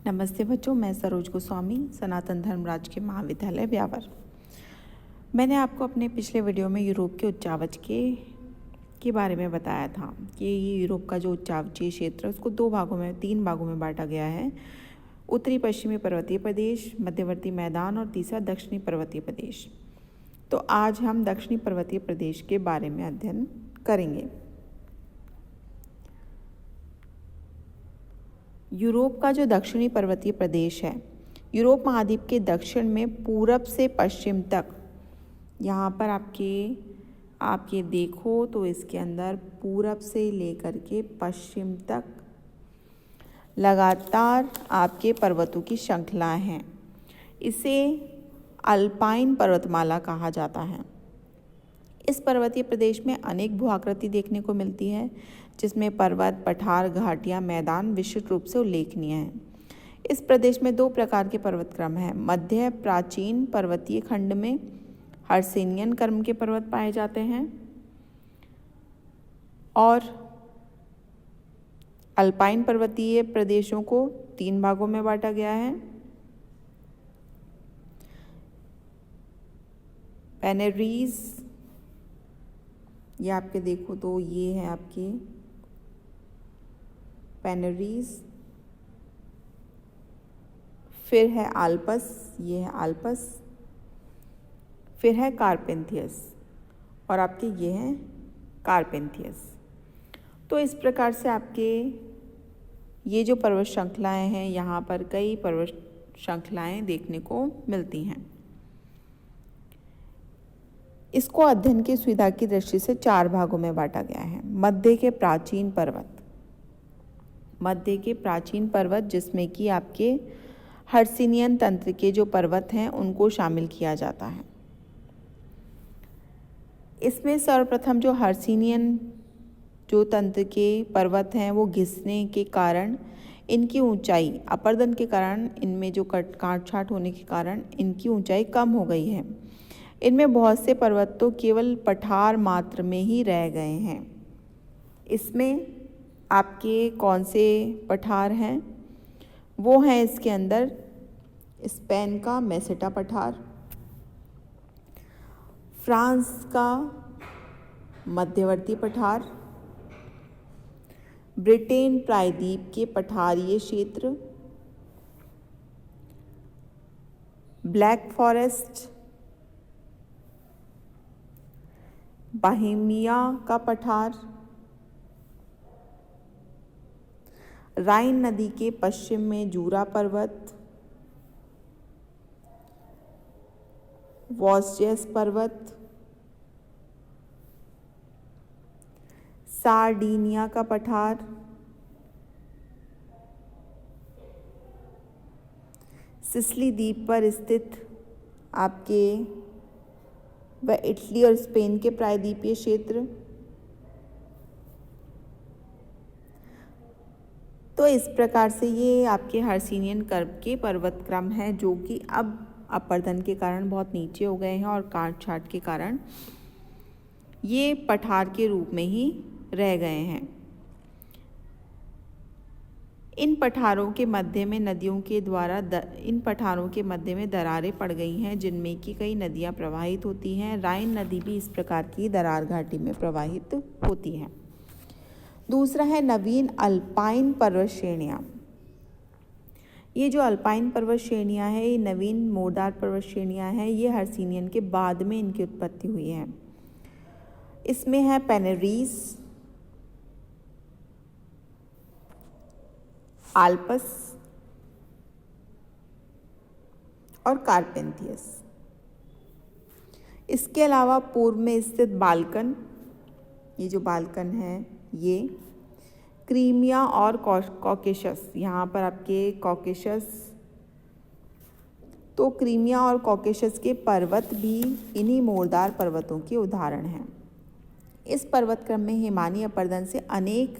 नमस्ते बच्चों, मैं सरोज गोस्वामी, सनातन धर्मराज के महाविद्यालय ब्यावर। मैंने आपको अपने पिछले वीडियो में यूरोप के उच्चावच के बारे में बताया था कि यूरोप का जो उच्चावचीय क्षेत्र है उसको तीन भागों में बांटा गया है। उत्तरी पश्चिमी पर्वतीय प्रदेश, मध्यवर्ती मैदान और तीसरा दक्षिणी पर्वतीय प्रदेश। तो आज हम दक्षिणी पर्वतीय प्रदेश के बारे में अध्ययन करेंगे। यूरोप का जो दक्षिणी पर्वतीय प्रदेश है, यूरोप महाद्वीप के दक्षिण में पूरब से पश्चिम तक, यहाँ पर आपके देखो तो इसके अंदर पूरब से लेकर के पश्चिम तक लगातार आपके पर्वतों की श्रृंखलाएं हैं। इसे अल्पाइन पर्वतमाला कहा जाता है। इस पर्वतीय प्रदेश में अनेक भू-आकृति देखने को मिलती है, जिसमें पर्वत, पठार, घाटियाँ, मैदान विशिष्ट रूप से उल्लेखनीय हैं। इस प्रदेश में दो प्रकार के पर्वत क्रम हैं। मध्य प्राचीन पर्वतीय खंड में हर्सेनियन क्रम के पर्वत पाए जाते हैं और अल्पाइन पर्वतीय प्रदेशों को तीन भागों में बांटा गया है। पेनेरीज, ये आपके देखो तो ये है आपके पेनेरीज, फिर है आल्पस, ये है आल्पस, फिर है कार्पेंथियस और आपके ये हैं कार्पेंथियस। तो इस प्रकार से आपके ये जो पर्वत श्रृंखलाएं हैं, यहाँ पर कई पर्वत श्रृंखलाएं देखने को मिलती हैं। इसको अध्ययन की सुविधा की दृष्टि से चार भागों में बांटा गया है। मध्य के प्राचीन पर्वत जिसमें कि आपके हर्सिनियन तंत्र के जो पर्वत हैं उनको शामिल किया जाता है। इसमें सर्वप्रथम जो हर्सिनियन जो तंत्र के पर्वत हैं वो घिसने के कारण इनकी ऊंचाई, अपरदन के कारण, इनमें जो काट छाट होने के कारण इनकी ऊंचाई कम हो गई है। इनमें बहुत से पर्वत तो केवल पठार मात्र में ही रह गए हैं। इसमें आपके कौन से पठार हैं? वो हैं इसके अंदर स्पेन का मेसेटा पठार, फ्रांस का मध्यवर्ती पठार, ब्रिटेन प्रायद्वीप के पठारीय क्षेत्र, ब्लैक फॉरेस्ट, बोहेमिया का पठार, राइन नदी के पश्चिम में जूरा पर्वत, वॉस्जेस पर्वत, सार्डिनिया का पठार, सिसिली द्वीप पर स्थित आपके व इटली और स्पेन के प्रायद्वीपीय क्षेत्र। तो इस प्रकार से ये आपके हर्सिनियन कर्व के पर्वत क्रम हैं, जो कि अब अपरदन के कारण बहुत नीचे हो गए हैं और काट छाट के कारण ये पठार के रूप में ही रह गए हैं। इन पठारों के मध्य में दरारें पड़ गई हैं, जिनमें कि कई नदियां प्रवाहित होती हैं। राइन नदी भी इस प्रकार की दरार घाटी में प्रवाहित होती है। दूसरा है नवीन अल्पाइन पर्वत श्रेणियाँ। ये जो अल्पाइन पर्वत श्रेणियाँ हैं, ये नवीन मोरदार पर्वत श्रेणियाँ हैं। ये हर्सिनियन के बाद में इनकी उत्पत्ति हुई है। इसमें है पेनेरीज, आल्पस और कार्पेंथियस। इसके अलावा पूर्व में स्थित बाल्कन, ये जो बाल्कन है ये क्रीमिया और कॉकेशस, यहाँ पर आपके कॉकेशस, तो क्रीमिया और कॉकेशस के पर्वत भी इन्हीं मोरदार पर्वतों के उदाहरण हैं। इस पर्वत क्रम में हिमानी अपरदन से अनेक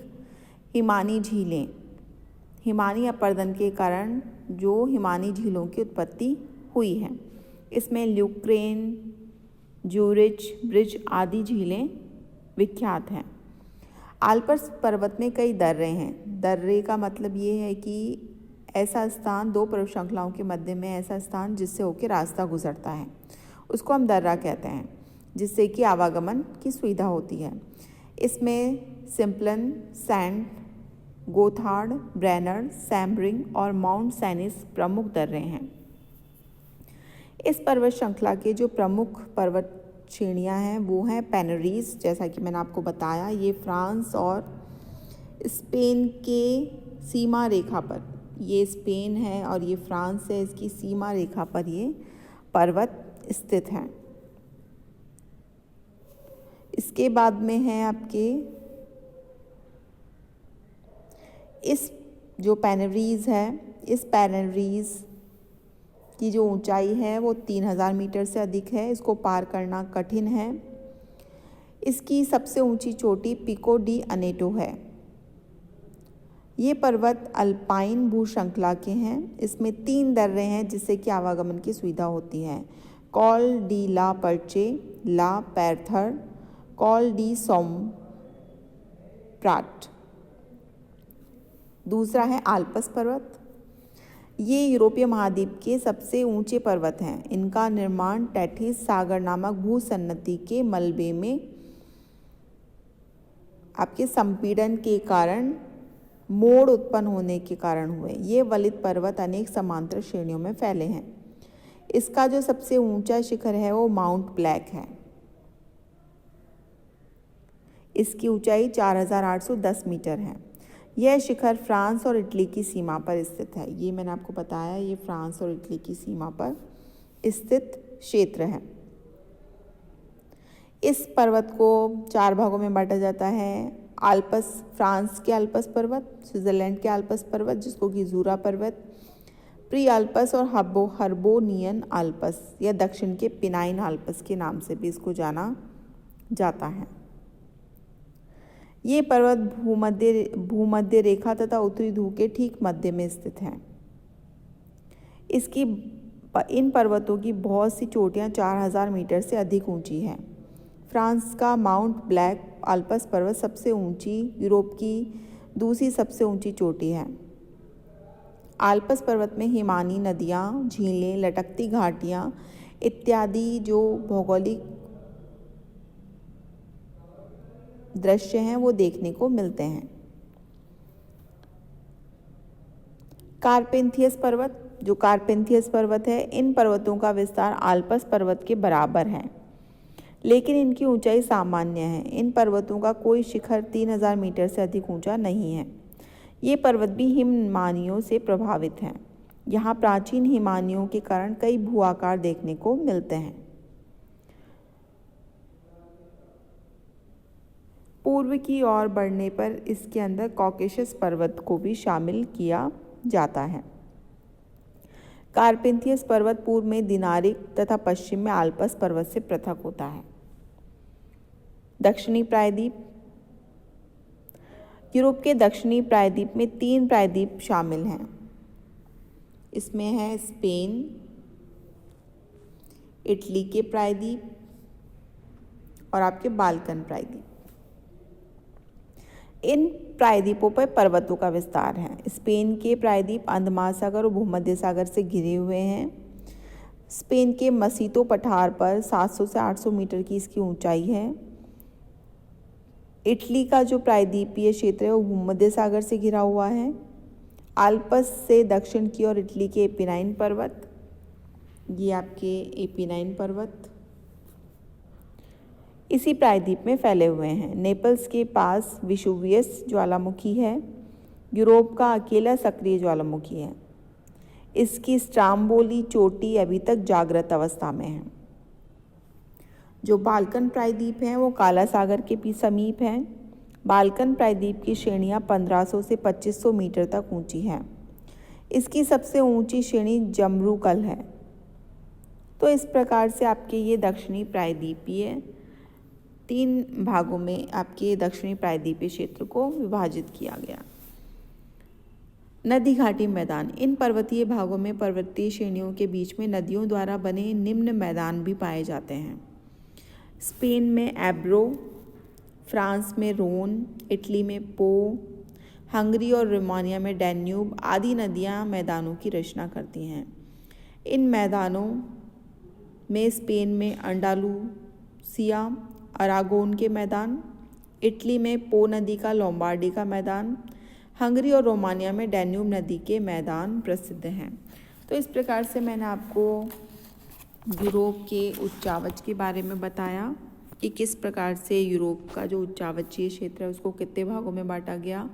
हिमानी अपरदन के कारण जो हिमानी झीलों की उत्पत्ति हुई है। इसमें ल्यूक्रेन, ज्यूरिच, ब्रिज आदि झीलें विख्यात हैं। आल्प्स पर्वत में कई दर्रे हैं। दर्रे का मतलब ये है कि ऐसा स्थान, दो पर्वत श्रृंखलाओं के मध्य में ऐसा स्थान जिससे होकर रास्ता गुजरता है, उसको हम दर्रा कहते हैं, जिससे कि आवागमन की सुविधा होती है। इसमें सिम्पलन, सैंड, गोथार्ड, ब्रेनर, सैम्ब्रिंग और माउंट सैनिस प्रमुख दर्रे हैं। इस पर्वत श्रृंखला के जो प्रमुख पर्वत श्रेणियां हैं वो हैं पेनरीज, जैसा कि मैंने आपको बताया, ये फ्रांस और स्पेन के सीमा रेखा पर, ये स्पेन है और ये फ्रांस है, इसकी सीमा रेखा पर ये पर्वत स्थित हैं। इसके बाद में है आपके इस जो पेनरीज है, इस पेनरीज की जो ऊंचाई है वो 3000 मीटर से अधिक है। इसको पार करना कठिन है। इसकी सबसे ऊंची चोटी पिको डी अनेटो है। ये पर्वत अल्पाइन भूश्रृंखला के हैं। इसमें 3 दर्रे हैं जिससे कि आवागमन की सुविधा होती है। कॉल डी ला पर्चे, ला पैर्थर, कॉल डी सोम प्राट। दूसरा है आल्पस पर्वत। ये यूरोपीय महाद्वीप के सबसे ऊंचे पर्वत हैं। इनका निर्माण टैथिस सागर नामक भूसन्नति के मलबे में आपके संपीड़न के कारण मोड़ उत्पन्न होने के कारण हुए। ये वलित पर्वत अनेक समांतर श्रेणियों में फैले हैं। इसका जो सबसे ऊंचा शिखर है वो माउंट ब्लैक है। इसकी ऊंचाई 4810 मीटर है। यह शिखर फ्रांस और इटली की सीमा पर स्थित है। ये मैंने आपको बताया, ये फ्रांस और इटली की सीमा पर स्थित क्षेत्र है। इस पर्वत को 4 भागों में बांटा जाता है। आल्पस, फ्रांस के आल्पस पर्वत, स्विट्जरलैंड के आल्पस पर्वत जिसको कि जूरा पर्वत, प्री आल्पस और हर्बोनियन आल्पस या दक्षिण के पिनाइन आल्पस के नाम से भी इसको जाना जाता है। ये पर्वत भूमध्य रेखा तथा उत्तरी ध्रुव के ठीक मध्य में स्थित हैं। इन पर्वतों की बहुत सी चोटियां 4000 मीटर से अधिक ऊंची हैं। फ्रांस का माउंट ब्लैक आल्पस पर्वत सबसे ऊंची, यूरोप की दूसरी सबसे ऊंची चोटी है। आल्पस पर्वत में हिमानी नदियां, झीलें, लटकती घाटियां इत्यादि जो भौगोलिक दृश्य हैं वो देखने को मिलते हैं। कार्पेंथियस पर्वत, जो कार्पेंथियस पर्वत है, इन पर्वतों का विस्तार आल्पस पर्वत के बराबर है, लेकिन इनकी ऊंचाई सामान्य है। इन पर्वतों का कोई शिखर 3000 मीटर से अधिक ऊंचा नहीं है। ये पर्वत भी हिमानियों से प्रभावित हैं। यहाँ प्राचीन हिमानियों के कारण कई भू-आकार देखने को मिलते हैं। पूर्व की ओर बढ़ने पर इसके अंदर कॉकेशस पर्वत को भी शामिल किया जाता है। कार्पेंथियस पर्वत पूर्व में दिनारिक तथा पश्चिम में आल्पस पर्वत से पृथक होता है। दक्षिणी प्रायद्वीप, यूरोप के दक्षिणी प्रायद्वीप में 3 प्रायद्वीप शामिल हैं। इसमें है स्पेन, इटली के प्रायद्वीप और आपके बाल्कन प्रायद्वीप। इन प्रायद्वीपों पर पर्वतों का विस्तार है। स्पेन के प्रायद्वीप अंध महासागर और भूमध्य सागर से घिरे हुए हैं। स्पेन के मसीतो पठार पर 700 से 800 मीटर की इसकी ऊंचाई है। इटली का जो प्रायद्वीपीय क्षेत्र है वो भूमध्य सागर से घिरा हुआ है। आल्पस से दक्षिण की ओर इटली के एपिनाइन पर्वत, ये आपके एपिनाइन पर्वत इसी प्रायद्वीप में फैले हुए हैं। नेपल्स के पास विसुवियस ज्वालामुखी है, यूरोप का अकेला सक्रिय ज्वालामुखी है। इसकी स्ट्राम्बोली चोटी अभी तक जागृत अवस्था में है। जो बाल्कन प्रायद्वीप हैं वो काला सागर के भी समीप हैं। बाल्कन प्रायद्वीप की श्रेणियां 1500 से 2500 मीटर तक ऊंची हैं। इसकी सबसे ऊंची श्रेणी जम्रूकल है। तो इस प्रकार से आपके ये दक्षिणी प्रायद्वीपीय 3 भागों में आपके दक्षिणी प्रायद्वीपीय क्षेत्र को विभाजित किया गया। नदी घाटी मैदान, इन पर्वतीय भागों में पर्वतीय श्रेणियों के बीच में नदियों द्वारा बने निम्न मैदान भी पाए जाते हैं। स्पेन में एब्रो, फ्रांस में रोन, इटली में पो, हंगरी और रोमानिया में डैन्यूब आदि नदियाँ मैदानों की रचना करती हैं। इन मैदानों में स्पेन में अंडालूसिया अरागोन के मैदान, इटली में पो नदी का लोम्बार्डी का मैदान, हंगरी और रोमानिया में डैन्यूब नदी के मैदान प्रसिद्ध हैं। तो इस प्रकार से मैंने आपको यूरोप के उच्चावच के बारे में बताया कि किस प्रकार से यूरोप का जो उच्चावचीय क्षेत्र है उसको कितने भागों में बांटा गया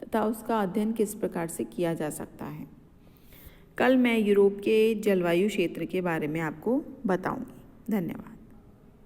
तथा उसका अध्ययन किस प्रकार से किया जा सकता है। कल मैं यूरोप के जलवायु क्षेत्र के बारे में आपको बताऊंगी। धन्यवाद।